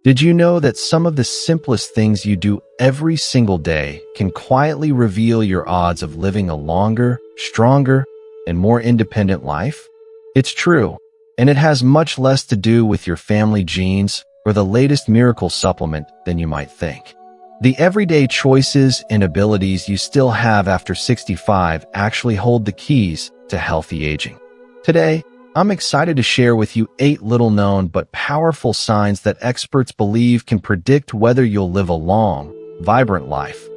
Did you know that some of the simplest things you do every single day can quietly reveal your odds of living a longer, stronger, and more independent life? It's true, and it has much less to do with your family genes or the latest miracle supplement than you might think. The everyday choices and abilities you still have after 65 actually hold the keys to healthy aging. Today, I'm excited to share with you 8 little-known but powerful signs that experts believe can predict whether you'll live a long, vibrant life,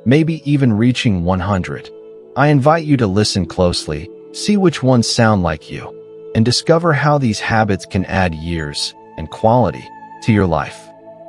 maybe even reaching 100. I invite you to listen closely, see which ones sound like you, and discover how these habits can add years and quality to your life.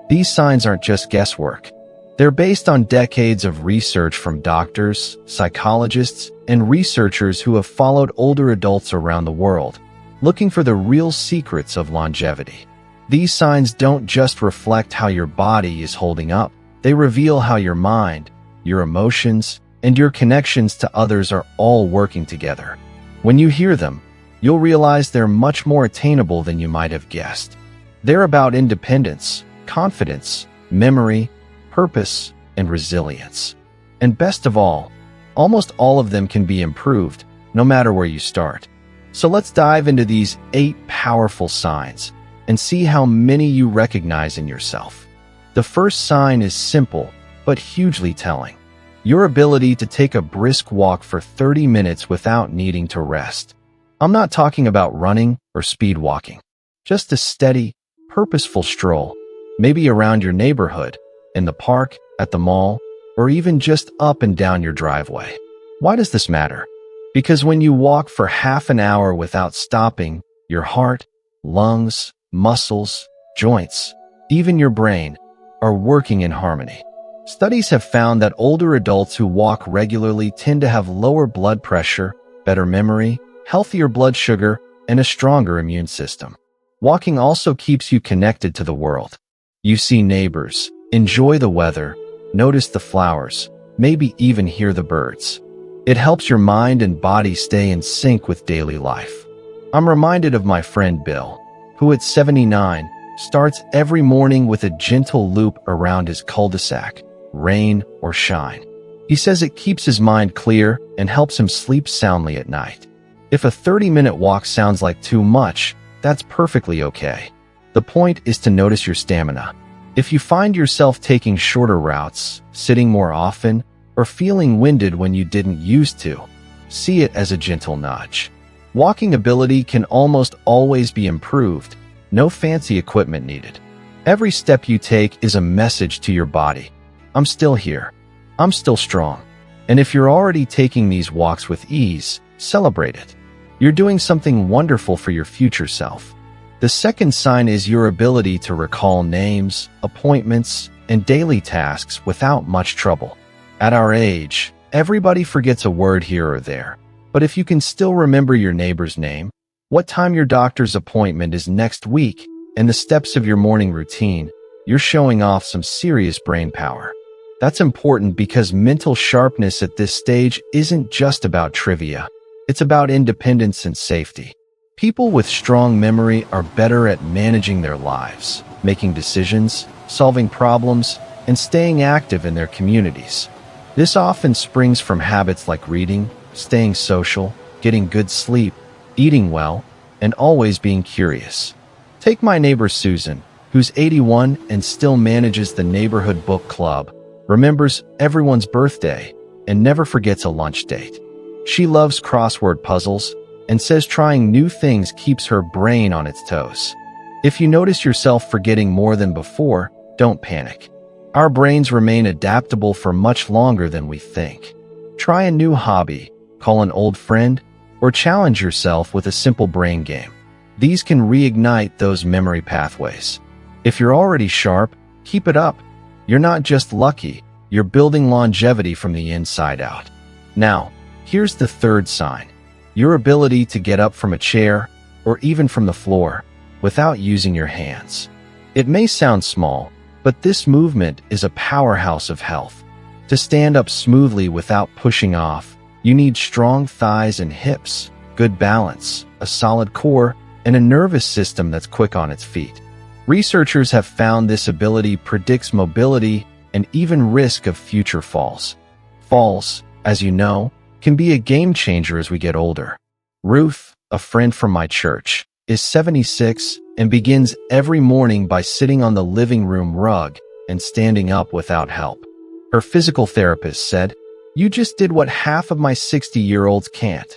These signs aren't just guesswork. They're based on decades of research from doctors, psychologists, and researchers who have followed older adults around the world, looking for the real secrets of longevity. These signs don't just reflect how your body is holding up. They reveal how your mind, your emotions, and your connections to others are all working together. When you hear them, you'll realize they're much more attainable than you might have guessed. They're about independence, confidence, memory, purpose, and resilience. And best of all, almost all of them can be improved, no matter where you start. So let's dive into these 8 powerful signs and see how many you recognize in yourself. The first sign is simple, but hugely telling. Your ability to take a brisk walk for 30 minutes without needing to rest. I'm not talking about running or speed walking. Just a steady, purposeful stroll, maybe around your neighborhood, in the park, at the mall, or even just up and down your driveway. Why does this matter? Because when you walk for half an hour without stopping, your heart, lungs, muscles, joints, even your brain, are working in harmony. Studies have found that older adults who walk regularly tend to have lower blood pressure, better memory, healthier blood sugar, and a stronger immune system. Walking also keeps you connected to the world. You see neighbors, enjoy the weather, notice the flowers, maybe even hear the birds. It helps your mind and body stay in sync with daily life. I'm reminded of my friend Bill, who at 79 starts every morning with a gentle loop around his cul-de-sac, rain or shine. He says it keeps his mind clear and helps him sleep soundly at night. If a 30-minute walk sounds like too much, that's perfectly okay. The point is to notice your stamina. If you find yourself taking shorter routes, sitting more often, or feeling winded when you didn't used to, see it as a gentle nudge. Walking ability can almost always be improved. No fancy equipment needed. Every step you take is a message to your body. I'm still here. I'm still strong. And if you're already taking these walks with ease, celebrate it. You're doing something wonderful for your future self. The second sign is your ability to recall names, appointments, and daily tasks without much trouble. At our age, everybody forgets a word here or there. But if you can still remember your neighbor's name, what time your doctor's appointment is next week, and the steps of your morning routine, you're showing off some serious brain power. That's important because mental sharpness at this stage isn't just about trivia. It's about independence and safety. People with strong memory are better at managing their lives, making decisions, solving problems, and staying active in their communities. This often springs from habits like reading, staying social, getting good sleep, eating well, and always being curious. Take my neighbor Susan, who's 81 and still manages the neighborhood book club, remembers everyone's birthday, and never forgets a lunch date. She loves crossword puzzles and says trying new things keeps her brain on its toes. If you notice yourself forgetting more than before, don't panic. Our brains remain adaptable for much longer than we think. Try a new hobby, call an old friend, or challenge yourself with a simple brain game. These can reignite those memory pathways. If you're already sharp, keep it up. You're not just lucky, you're building longevity from the inside out. Now, here's the third sign. Your ability to get up from a chair, or even from the floor, without using your hands. It may sound small, but this movement is a powerhouse of health. To stand up smoothly without pushing off, you need strong thighs and hips, good balance, a solid core, and a nervous system that's quick on its feet. Researchers have found this ability predicts mobility and even risk of future falls. Falls, as you know, can be a game changer as we get older. Ruth, a friend from my church, is 76 and begins every morning by sitting on the living room rug and standing up without help. Her physical therapist said, "You just did what half of my 60-year-olds can't.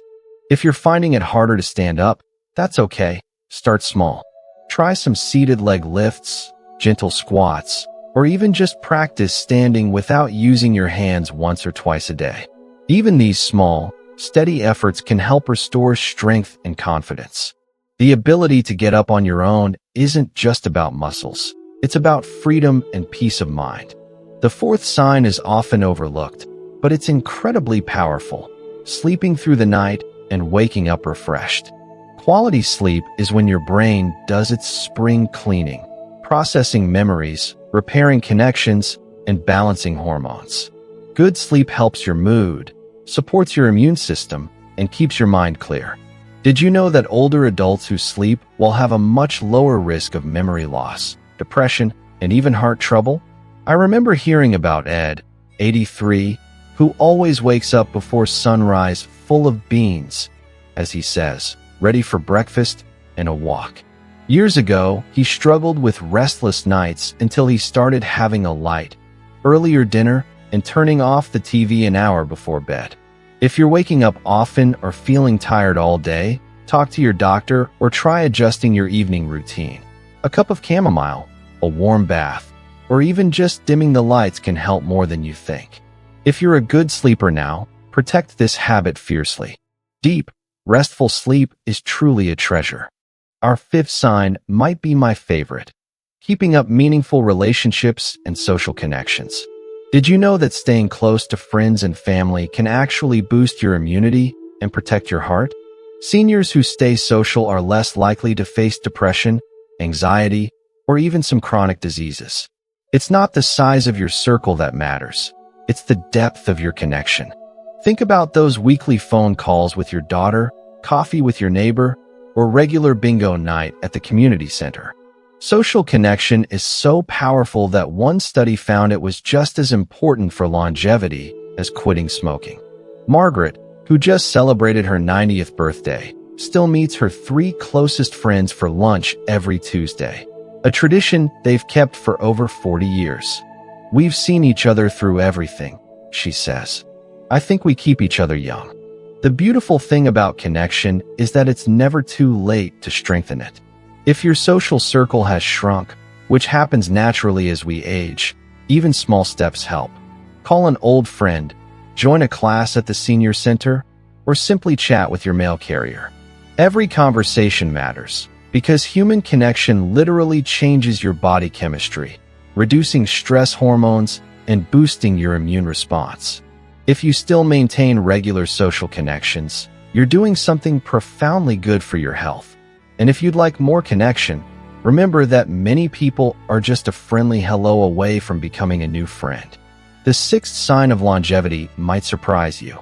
If you're finding it harder to stand up, that's okay. Start small. Try some seated leg lifts, gentle squats, or even just practice standing without using your hands once or twice a day." Even these small, steady efforts can help restore strength and confidence. The ability to get up on your own isn't just about muscles. It's about freedom and peace of mind. The fourth sign is often overlooked, but it's incredibly powerful: sleeping through the night and waking up refreshed. Quality sleep is when your brain does its spring cleaning, processing memories, repairing connections, and balancing hormones. Good sleep helps your mood, supports your immune system, and keeps your mind clear. Did you know that older adults who sleep will have a much lower risk of memory loss, depression, and even heart trouble? I remember hearing about Ed, 83, who always wakes up before sunrise full of beans, as he says, ready for breakfast and a walk. Years ago, he struggled with restless nights until he started having a light, earlier dinner, and turning off the TV an hour before bed. If you're waking up often or feeling tired all day, talk to your doctor or try adjusting your evening routine. A cup of chamomile, a warm bath, or even just dimming the lights can help more than you think. If you're a good sleeper now, protect this habit fiercely. Deep, restful sleep is truly a treasure. Our fifth sign might be my favorite: keeping up meaningful relationships and social connections. Did you know that staying close to friends and family can actually boost your immunity and protect your heart? Seniors who stay social are less likely to face depression, anxiety, or even some chronic diseases. It's not the size of your circle that matters. It's the depth of your connection. Think about those weekly phone calls with your daughter, coffee with your neighbor, or regular bingo night at the community center. Social connection is so powerful that one study found it was just as important for longevity as quitting smoking. Margaret, who just celebrated her 90th birthday, still meets her 3 closest friends for lunch every Tuesday, a tradition they've kept for over 40 years. "We've seen each other through everything," she says. "I think we keep each other young." The beautiful thing about connection is that it's never too late to strengthen it. If your social circle has shrunk, which happens naturally as we age, even small steps help. Call an old friend, join a class at the senior center, or simply chat with your mail carrier. Every conversation matters, because human connection literally changes your body chemistry, reducing stress hormones and boosting your immune response. If you still maintain regular social connections, you're doing something profoundly good for your health. And if you'd like more connection, remember that many people are just a friendly hello away from becoming a new friend. The sixth sign of longevity might surprise you: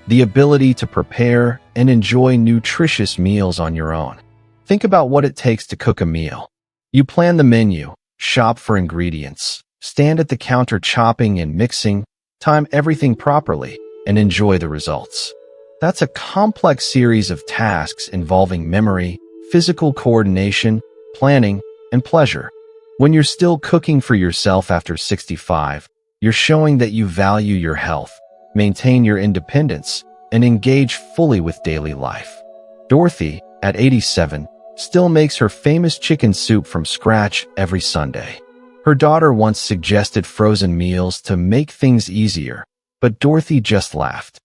the ability to prepare and enjoy nutritious meals on your own. Think about what it takes to cook a meal. You plan the menu, shop for ingredients, stand at the counter chopping and mixing, time everything properly, and enjoy the results. That's a complex series of tasks involving memory, physical coordination, planning, and pleasure. When you're still cooking for yourself after 65, you're showing that you value your health, maintain your independence, and engage fully with daily life. Dorothy, at 87, still makes her famous chicken soup from scratch every Sunday. Her daughter once suggested frozen meals to make things easier, but Dorothy just laughed.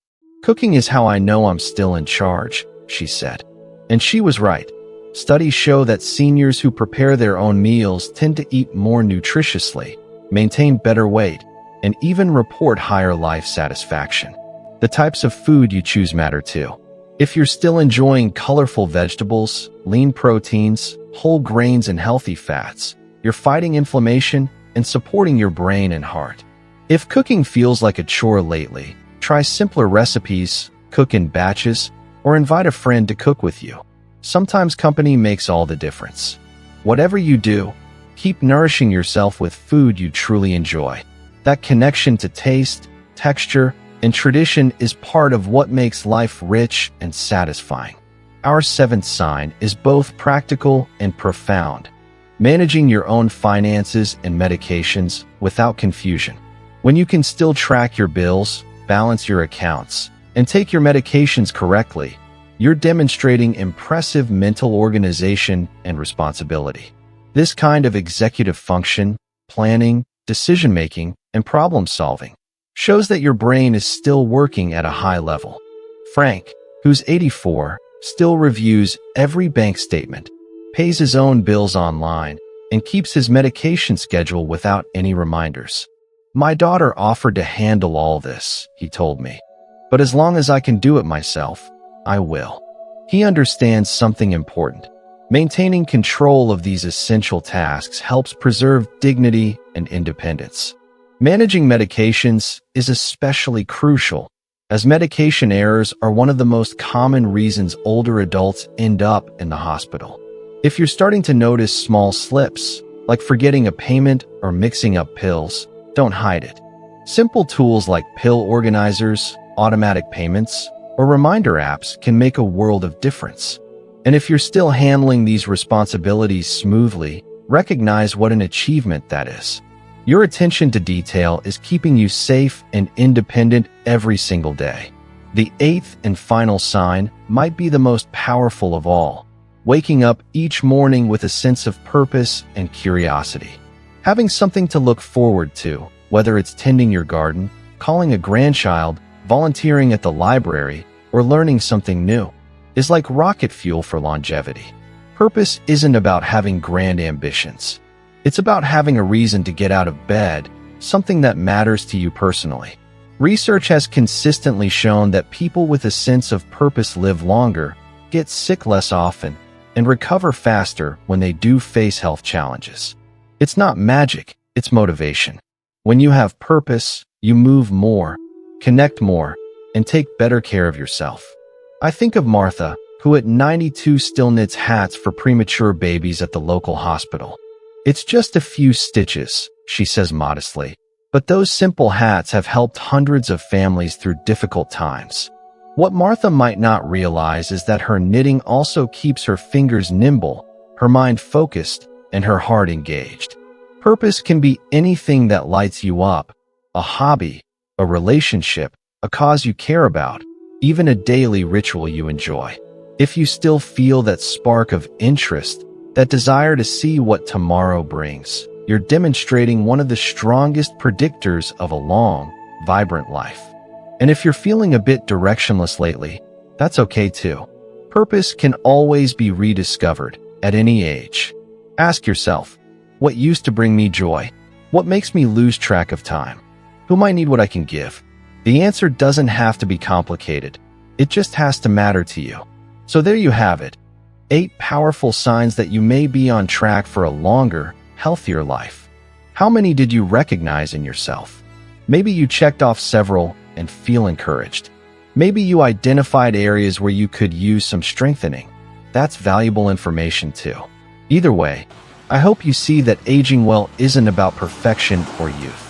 "Cooking is how I know I'm still in charge," she said. And she was right. Studies show that seniors who prepare their own meals tend to eat more nutritiously, maintain better weight, and even report higher life satisfaction. The types of food you choose matter too. If you're still enjoying colorful vegetables, lean proteins, whole grains, and healthy fats, you're fighting inflammation and supporting your brain and heart. If cooking feels like a chore lately, try simpler recipes, cook in batches, or invite a friend to cook with you. Sometimes company makes all the difference. Whatever you do, Keep nourishing yourself with food you truly enjoy. That connection to taste, texture, and tradition is part of what makes life rich and satisfying. Our seventh sign is both practical and profound. Managing your own finances and medications without confusion. When you can still track your bills, balance your accounts, and take your medications correctly, you're demonstrating impressive mental organization and responsibility. This kind of executive function, planning, decision-making, and problem-solving shows that your brain is still working at a high level. Frank, who's 84, still reviews every bank statement, pays his own bills online, and keeps his medication schedule without any reminders. My daughter offered to handle all this, he told me. But as long as I can do it myself, I will. He understands something important. Maintaining control of these essential tasks helps preserve dignity and independence. Managing medications is especially crucial, as medication errors are one of the most common reasons older adults end up in the hospital. If you're starting to notice small slips, like forgetting a payment or mixing up pills, don't hide it. Simple tools like pill organizers, automatic payments, or reminder apps can make a world of difference. And if you're still handling these responsibilities smoothly, recognize what an achievement that is. Your attention to detail is keeping you safe and independent every single day. The eighth and final sign might be the most powerful of all, waking up each morning with a sense of purpose and curiosity. Having something to look forward to, whether it's tending your garden, calling a grandchild, volunteering at the library, or learning something new, is like rocket fuel for longevity. Purpose isn't about having grand ambitions. It's about having a reason to get out of bed, something that matters to you personally. Research has consistently shown that people with a sense of purpose live longer, get sick less often, and recover faster when they do face health challenges. It's not magic, it's motivation. When you have purpose, you move more, connect more, and take better care of yourself. I think of Martha, who at 92 still knits hats for premature babies at the local hospital. It's just a few stitches, she says modestly, but those simple hats have helped hundreds of families through difficult times. What Martha might not realize is that her knitting also keeps her fingers nimble, her mind focused, and her heart engaged. Purpose can be anything that lights you up, a hobby, a relationship, a cause you care about, even a daily ritual you enjoy. If you still feel that spark of interest, that desire to see what tomorrow brings, you're demonstrating one of the strongest predictors of a long, vibrant life. And if you're feeling a bit directionless lately, that's okay too. Purpose can always be rediscovered at any age. Ask yourself, what used to bring me joy? What makes me lose track of time? Who might need what I can give? The answer doesn't have to be complicated. It just has to matter to you. So there you have it. 8 powerful signs that you may be on track for a longer, healthier life. How many did you recognize in yourself? Maybe you checked off several and feel encouraged. Maybe you identified areas where you could use some strengthening. That's valuable information too. Either way, I hope you see that aging well isn't about perfection or youth.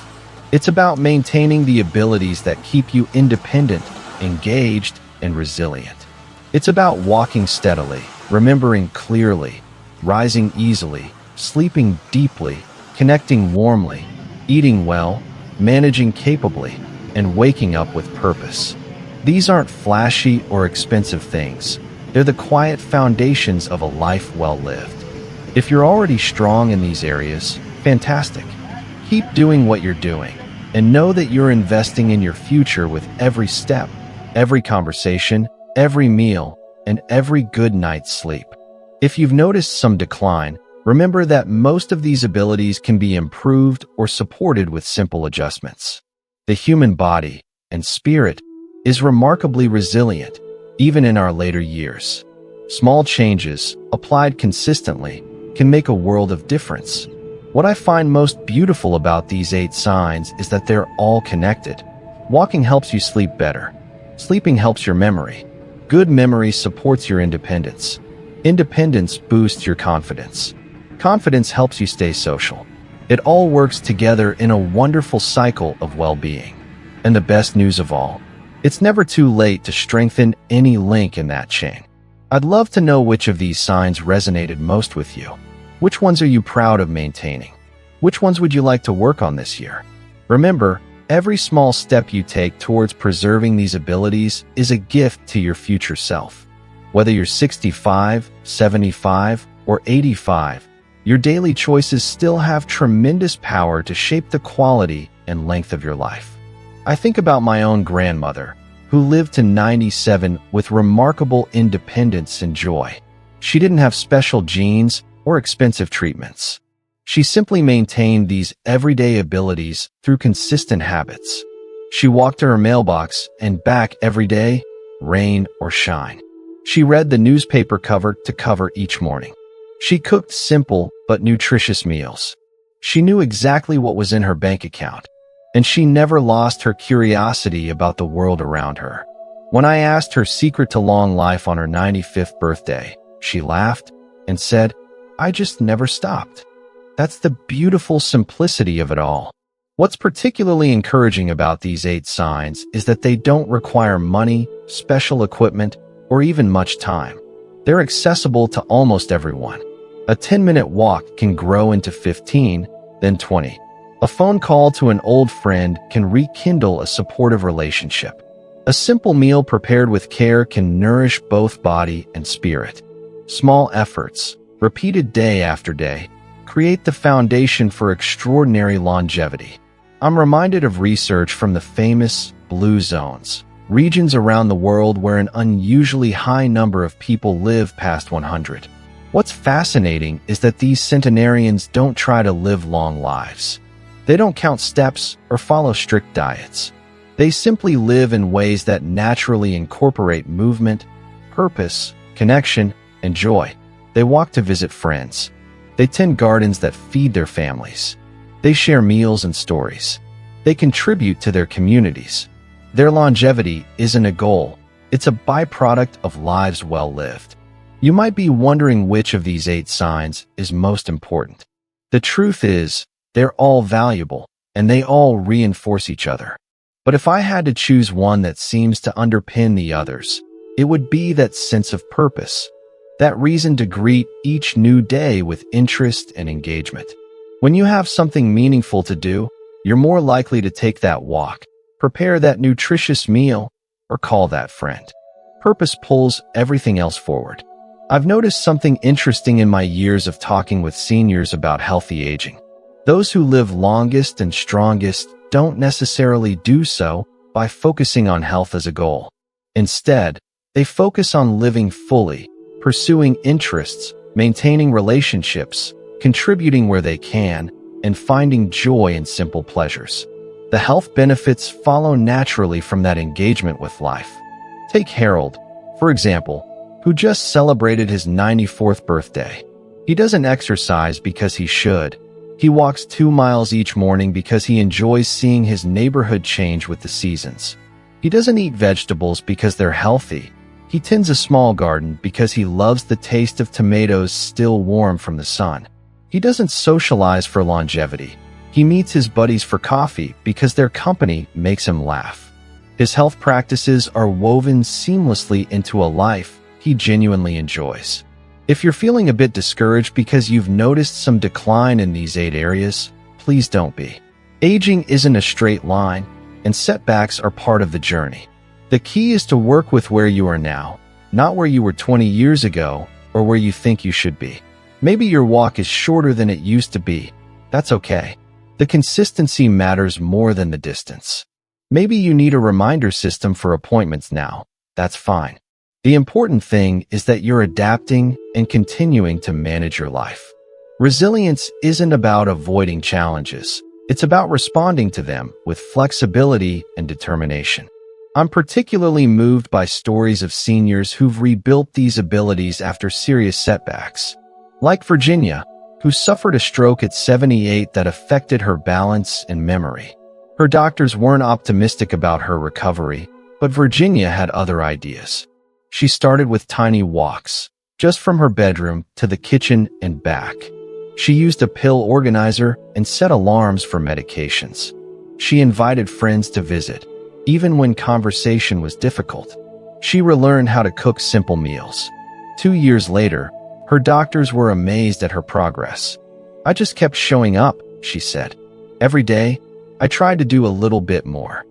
It's about maintaining the abilities that keep you independent, engaged, and resilient. It's about walking steadily, remembering clearly, rising easily, sleeping deeply, connecting warmly, eating well, managing capably, and waking up with purpose. These aren't flashy or expensive things. They're the quiet foundations of a life well lived. If you're already strong in these areas, fantastic. Keep doing what you're doing, and know that you're investing in your future with every step, every conversation, every meal, and every good night's sleep. If you've noticed some decline, remember that most of these abilities can be improved or supported with simple adjustments. The human body and spirit is remarkably resilient, even in our later years. Small changes, applied consistently, can make a world of difference. What I find most beautiful about these 8 signs is that they're all connected. Walking helps you sleep better. Sleeping helps your memory. Good memory supports your independence. Independence boosts your confidence. Confidence helps you stay social. It all works together in a wonderful cycle of well-being. And the best news of all, it's never too late to strengthen any link in that chain. I'd love to know which of these signs resonated most with you. Which ones are you proud of maintaining? Which ones would you like to work on this year? Remember, every small step you take towards preserving these abilities is a gift to your future self. Whether you're 65, 75, or 85, your daily choices still have tremendous power to shape the quality and length of your life. I think about my own grandmother, who lived to 97 with remarkable independence and joy. She didn't have special genes or expensive treatments. She simply maintained these everyday abilities through consistent habits. She walked to her mailbox and back every day, rain or shine. She read the newspaper cover to cover each morning. She cooked simple but nutritious meals. She knew exactly what was in her bank account, and she never lost her curiosity about the world around her. When I asked her secret to long life on her 95th birthday, she laughed and said, "I just never stopped." That's the beautiful simplicity of it all. What's particularly encouraging about these 8 signs is that they don't require money, special equipment, or even much time. They're accessible to almost everyone. A 10-minute walk can grow into 15, then 20. A phone call to an old friend can rekindle a supportive relationship. A simple meal prepared with care can nourish both body and spirit. Small efforts, repeated day after day, create the foundation for extraordinary longevity. I'm reminded of research from the famous blue zones, regions around the world where an unusually high number of people live past 100. What's fascinating is that these centenarians don't try to live long lives. They don't count steps or follow strict diets. They simply live in ways that naturally incorporate movement, purpose, connection, and joy. They walk to visit friends. They tend gardens that feed their families. They share meals and stories. They contribute to their communities. Their longevity isn't a goal. It's a byproduct of lives well lived. You might be wondering which of these 8 signs is most important. The truth is, they're all valuable, and they all reinforce each other. But if I had to choose one that seems to underpin the others, it would be that sense of purpose, that reason to greet each new day with interest and engagement. When you have something meaningful to do, you're more likely to take that walk, prepare that nutritious meal, or call that friend. Purpose pulls everything else forward. I've noticed something interesting in my years of talking with seniors about healthy aging. Those who live longest and strongest don't necessarily do so by focusing on health as a goal. Instead, they focus on living fully, pursuing interests, maintaining relationships, contributing where they can, and finding joy in simple pleasures. The health benefits follow naturally from that engagement with life. Take Harold, for example, who just celebrated his 94th birthday. He doesn't exercise because he should. He walks 2 miles each morning because he enjoys seeing his neighborhood change with the seasons. He doesn't eat vegetables because they're healthy. He tends a small garden because he loves the taste of tomatoes still warm from the sun. He doesn't socialize for longevity. He meets his buddies for coffee because their company makes him laugh. His health practices are woven seamlessly into a life he genuinely enjoys. If you're feeling a bit discouraged because you've noticed some decline in these 8 areas, please don't be. Aging isn't a straight line, and setbacks are part of the journey. The key is to work with where you are now, not where you were 20 years ago or where you think you should be. Maybe your walk is shorter than it used to be. That's okay. The consistency matters more than the distance. Maybe you need a reminder system for appointments now. That's fine. The important thing is that you're adapting and continuing to manage your life. Resilience isn't about avoiding challenges. It's about responding to them with flexibility and determination. I'm particularly moved by stories of seniors who've rebuilt these abilities after serious setbacks. Like Virginia, who suffered a stroke at 78 that affected her balance and memory. Her doctors weren't optimistic about her recovery, but Virginia had other ideas. She started with tiny walks, just from her bedroom to the kitchen and back. She used a pill organizer and set alarms for medications. She invited friends to visit, even when conversation was difficult. She relearned how to cook simple meals. 2 years later, her doctors were amazed at her progress. "I just kept showing up," she said. "Every day, I tried to do a little bit more."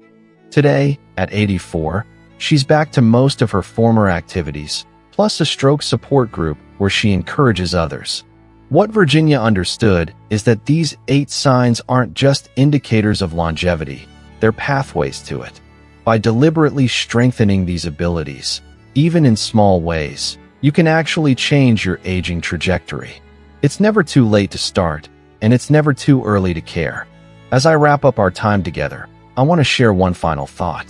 Today, at 84, she's back to most of her former activities, plus a stroke support group where she encourages others. What Virginia understood is that these 8 signs aren't just indicators of longevity, they're pathways to it. By deliberately strengthening these abilities, even in small ways, you can actually change your aging trajectory. It's never too late to start, and it's never too early to care. As I wrap up our time together, I want to share one final thought.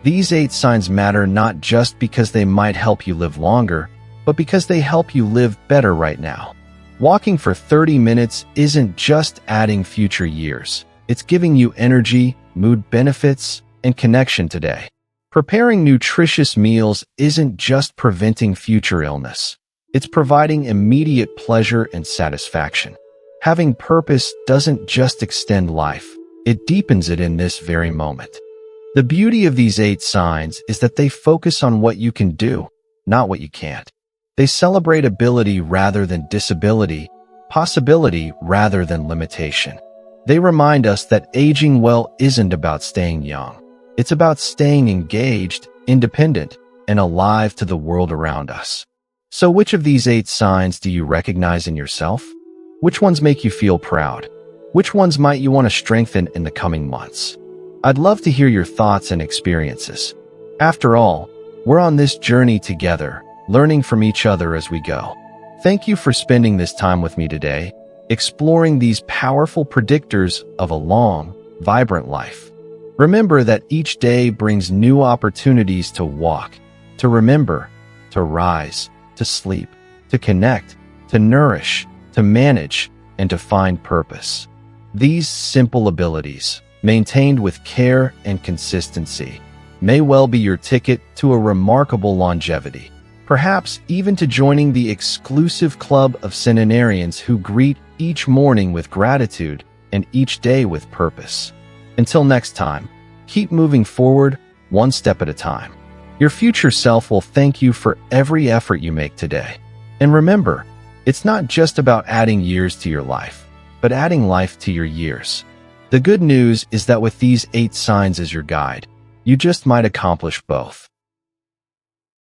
These 8 signs matter not just because they might help you live longer, but because they help you live better right now. Walking for 30 minutes isn't just adding future years. It's giving you energy, mood benefits, and connection today. Preparing nutritious meals isn't just preventing future illness. It's providing immediate pleasure and satisfaction. Having purpose doesn't just extend life, it deepens it in this very moment. The beauty of these 8 signs is that they focus on what you can do, not what you can't. They celebrate ability rather than disability, possibility rather than limitation. They remind us that aging well isn't about staying young. It's about staying engaged, independent, and alive to the world around us. So which of these 8 signs do you recognize in yourself? Which ones make you feel proud? Which ones might you want to strengthen in the coming months? I'd love to hear your thoughts and experiences. After all, we're on this journey together, learning from each other as we go. Thank you for spending this time with me today, exploring these powerful predictors of a long, vibrant life. Remember that each day brings new opportunities to walk, to remember, to rise, to sleep, to connect, to nourish, to manage, and to find purpose. These simple abilities, maintained with care and consistency, may well be your ticket to a remarkable longevity, perhaps even to joining the exclusive club of centenarians who greet each morning with gratitude and each day with purpose. Until next time, keep moving forward, one step at a time. Your future self will thank you for every effort you make today. And remember, it's not just about adding years to your life, but adding life to your years. The good news is that with these 8 signs as your guide, you just might accomplish both.